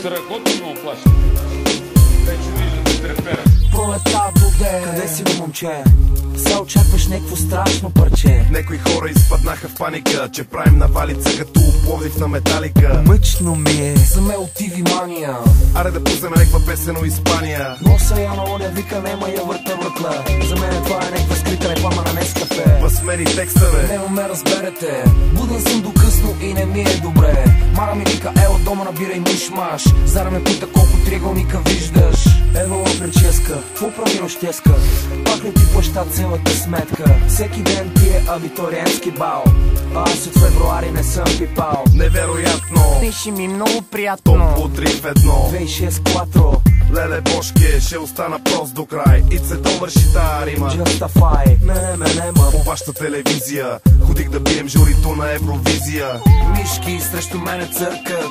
Страхотно ме оплаши. Вече виждате трепера. Пролета доде. Къде си го, момче? Се очакваш някакво страшно парче. Некои хора изпаднаха в паника, че правим навалица като Пловдив на Металика. Мъчно ми е, за ме отиви мания. Аре да пуснем някаква песен от Испания. Носа я на оня, вика нема я върта въртла. За мен това е някаква скрита реклама на Нескафе. Възмени текстове. Не ме разберете, буден съм до късно и не ми е добре. Мара ми вика, ела дома набирай миш-маш. Зара ме пита колко триъгълника виждаш. Ева прическа, какво правиш теска? Пак ли ти плаща цялата сметка? Всеки ден ти е абитуриентски бал. Аз от февруари не съм пипал. Невероятно. Пиши ми много приятно. Топло 3 в 1. 2-6 кватро. Леле бошке, ще остана прост до край. И се довърши тая рима. Justify, мене нема. По вашата телевизия ходих да бием журито на Евровизия. Мишки срещу мене църкат.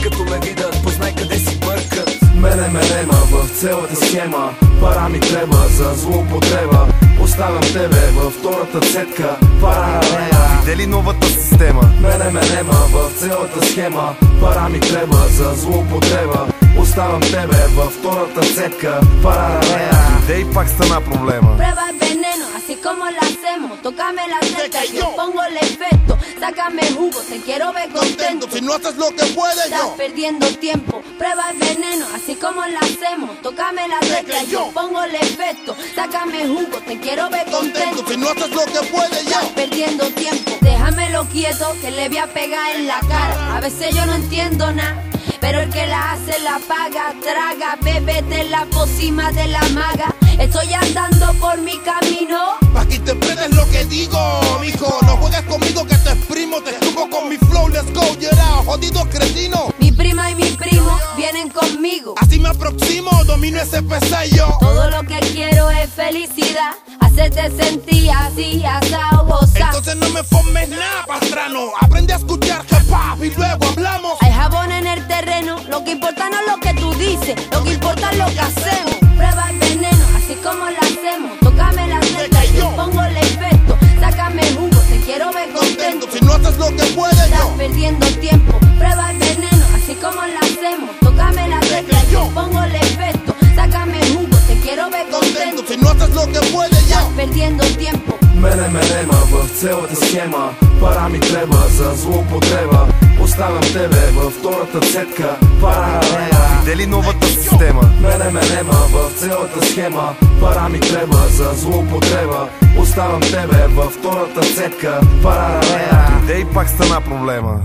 Като ме видят, познай къде си бъркат. Мене нема в цялата схема. Пара ми треба за злоупотреба. Оставям тебе във втората цетка. Парарея. Видели новата система? Мене нема в цялата схема. Пара ми треба за злоупотреба. Оставям тебе във втората цетка. Парарея. Де и пак стана проблема. Prueba el veneno, así como lo hacemos. Tócame la teta y yo pongo el efecto. Sácame jugo, te quiero ver contento. Si no haces lo que puedes, Estás yo perdiendo tiempo. Prueba el veneno, así como lo hacemos. Tócame la teta y yo pongo el efecto. Sácame jugo, te quiero ver contento. Si no haces lo que puedes, yo Estás perdiendo tiempo. Déjamelo quieto, que le voy a pegar en la cara. A veces yo no entiendo nada, pero el que la hace la paga. Traga, bébete la pócima de la maga. Estoy andando por mi camino. pa' que interpretes lo que digo, mijo. No juegues conmigo que te exprimo. Te estuvo con mi flow, let's go, yeah, jodido cretino. Mi prima y mi primo vienen conmigo. Así me aproximo, domino ese pesello. Todo lo que quiero es felicidad. Hacerte sentir así, asao, gozar. Entonces no me formes nada, pastrano. Aprende a escuchar hip hop y luego hablamos. Hay jabón en el terreno. Lo que importa no es lo que tú dices, lo que importa es lo que hacemos. Prueba el veneno, así como lo hacemos. Tócame la teta y yo pongo el efecto. Sácame jugo, te quiero ver contento. Si no haces lo que puedes, Estás yo perdiendo tiempo. Prueba el veneno, así como lo hacemos. Tócame la teta y yo pongo el efecto. Sácame jugo, te quiero ver contento. Si no haces lo que puedes, yo Estás perdiendo tiempo. Мене нема в цялата схема. Пара ми треба за злоупотреба. Оставям тебе във втората цетка. Парарея. Видели новата система? Мене нема в цялата схема. Пара ми треба за злоупотреба. Оставям тебе във втората цетка. Парарея. Де и пак стана проблема.